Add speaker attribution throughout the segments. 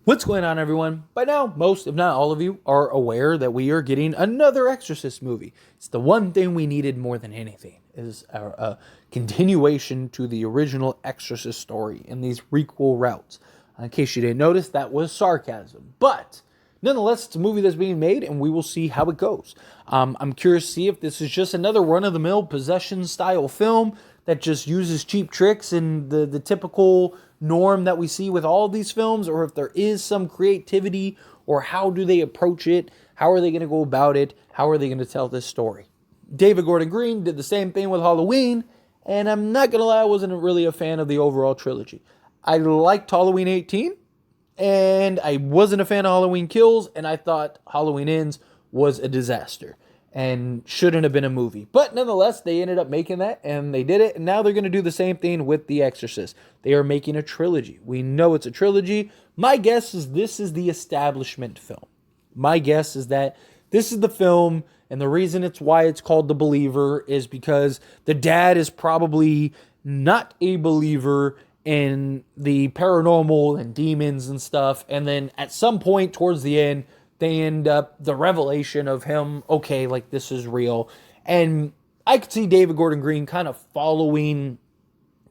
Speaker 1: What's going on, everyone? By now, most, if not all of you, are aware that we are getting another Exorcist movie. It's the one thing we needed more than anything, is a continuation to the original Exorcist story in these requel routes. In case you didn't notice, that was sarcasm. But nonetheless, it's a movie that's being made, and we will see how it goes. I'm curious to see if this is just another run-of-the-mill possession-style film that just uses cheap tricks and the typical norm that we see with all of these films, or if there is some creativity, or how do they approach it, how are they going to go about it, how are they going to tell this story. David Gordon Green did the same thing with Halloween, and I'm not going to lie, I wasn't really a fan of the overall trilogy. I liked Halloween 18, and I wasn't a fan of Halloween Kills, and I thought Halloween Ends was a disaster and shouldn't have been a movie. But nonetheless, they ended up making that, and they did it, and now they're going to do the same thing with The Exorcist. They are making a trilogy. We know it's a trilogy. My guess is this is the establishment film. My guess is that this is the film, and the reason it's why it's called The Believer is because the dad is probably not a believer in the paranormal and demons and stuff, and then at some point towards the end, they end up the revelation of him, okay, like this is real. And I could see David Gordon Green kind of following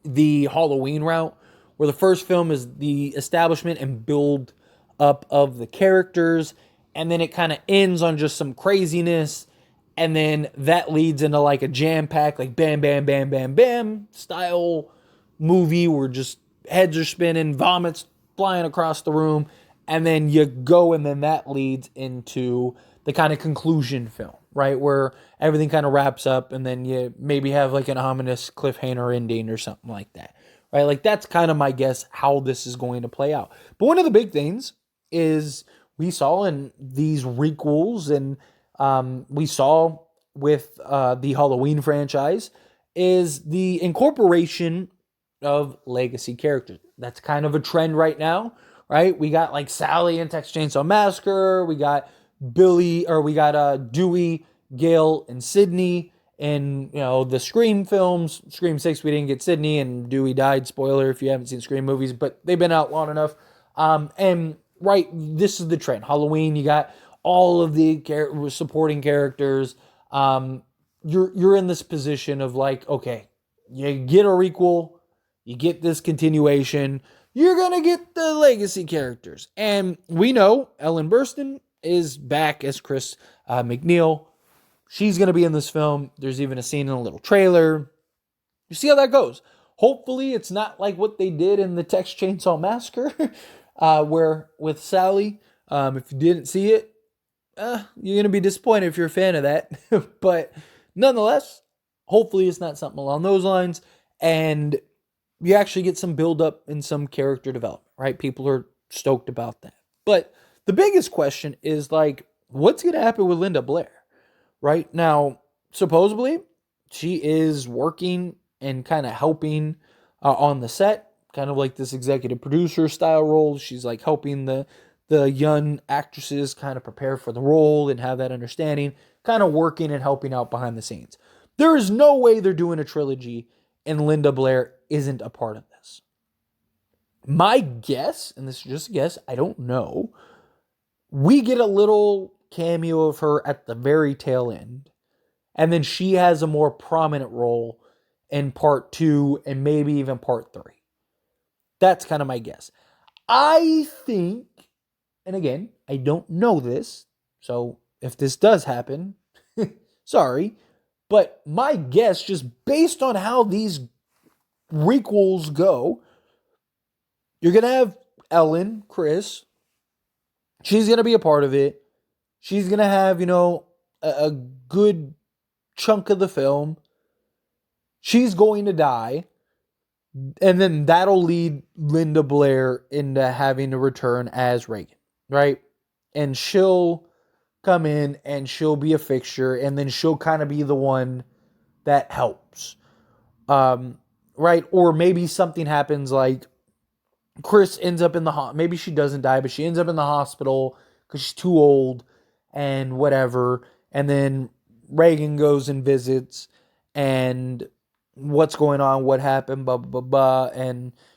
Speaker 1: the Halloween route, where the first film is the establishment and build up of the characters, and then it kind of ends on just some craziness, and then that leads into like a jam-packed, like bam, bam, bam, bam, bam style movie where just heads are spinning, vomits flying across the room, and then you go, and then that leads into the kind of conclusion film, right? Where everything kind of wraps up, and then you maybe have like an ominous cliffhanger ending or something like that, right? Like that's kind of my guess how this is going to play out. But one of the big things is we saw in these requels, and we saw with the Halloween franchise, is the incorporation of legacy characters. That's kind of a trend right now, right? We got like Sally in Texas Chainsaw Massacre. We got Dewey, Gail, and Sydney in the Scream films. Scream 6, we didn't get Sydney, and Dewey died. Spoiler if you haven't seen Scream movies, but they've been out long enough. And right, this is the trend. Halloween, you got all of the supporting characters. You're in this position of like, okay, you get a requel, you get this continuation, you're going to get the legacy characters. And we know Ellen Burstyn is back as Chris McNeil. She's going to be in this film. There's even a scene in a little trailer. You see how that goes. Hopefully it's not like what they did in the Texas Chainsaw Massacre, where with Sally, if you didn't see it, you're going to be disappointed if you're a fan of that. But nonetheless, hopefully it's not something along those lines. And you actually get some build up and some character development, right? People are stoked about that. But the biggest question is like, what's going to happen with Linda Blair? Right now, supposedly, she is working and kind of helping on the set, kind of like this executive producer style role. She's like helping the young actresses kind of prepare for the role and have that understanding, kind of working and helping out behind the scenes. There is no way they're doing a trilogy and Linda Blair isn't a part of this. My guess, and this is just a guess, I don't know, we get a little cameo of her at the very tail end, and then she has a more prominent role in part 2 and maybe even part 3. That's kind of my guess. I think, and again, I don't know this, so if this does happen, sorry, but my guess, just based on how these requels go, you're going to have Ellen, Chris. She's going to be a part of it. She's going to have, a good chunk of the film. She's going to die. And then that'll lead Linda Blair into having to return as Reagan, right? And she'll come in and she'll be a fixture, and then she'll kind of be the one that helps. Right? Or maybe something happens like Chris ends up in the hospital. Maybe she doesn't die, but she ends up in the hospital because she's too old and whatever. And then Reagan goes and visits, and what's going on, what happened, blah, blah, blah, blah. And,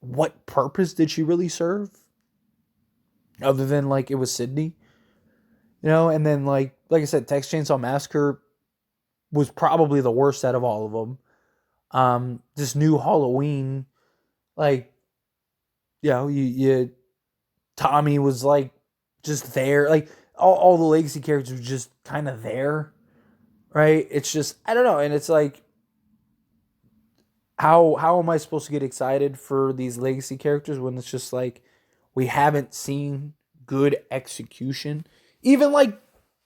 Speaker 1: what purpose did she really serve? Other than like it was Sydney, and then like I said, Texas Chainsaw Massacre was probably the worst out of all of them. This new Halloween, like, you Tommy was like just there, like all the legacy characters were just kind of there, right? It's just I don't know, and it's like how am I supposed to get excited for these legacy characters when it's just like we haven't seen good execution, even like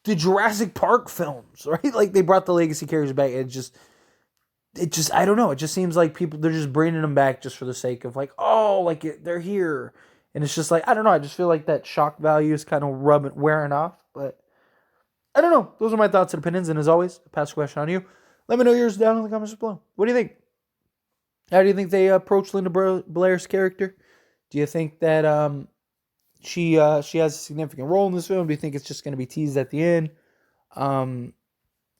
Speaker 1: the Jurassic Park films, right? Like they brought the legacy characters back, and it just I don't know. It just seems like people they're just bringing them back just for the sake of like, oh, like they're here, and it's just like I don't know. I just feel like that shock value is kind of wearing off. But I don't know. Those are my thoughts and opinions. And as always, I pass the question on to you. Let me know yours down in the comments below. What do you think? How do you think they approach Linda Blair's character? Do you think that she has a significant role in this film? Do you think it's just going to be teased at the end? How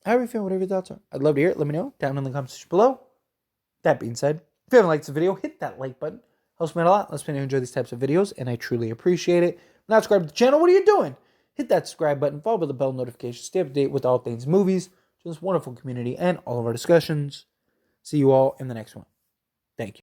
Speaker 1: are you feeling? Whatever your thoughts are. I'd love to hear it. Let me know down in the comments section below. That being said, if you haven't liked the video, hit that like button. Helps me out a lot. Let's me know you enjoy these types of videos, and I truly appreciate it. If you're not subscribed to the channel, what are you doing? Hit that subscribe button, follow with the bell notification, stay up to date with all things movies, to this wonderful community, and all of our discussions. See you all in the next one. Thank you.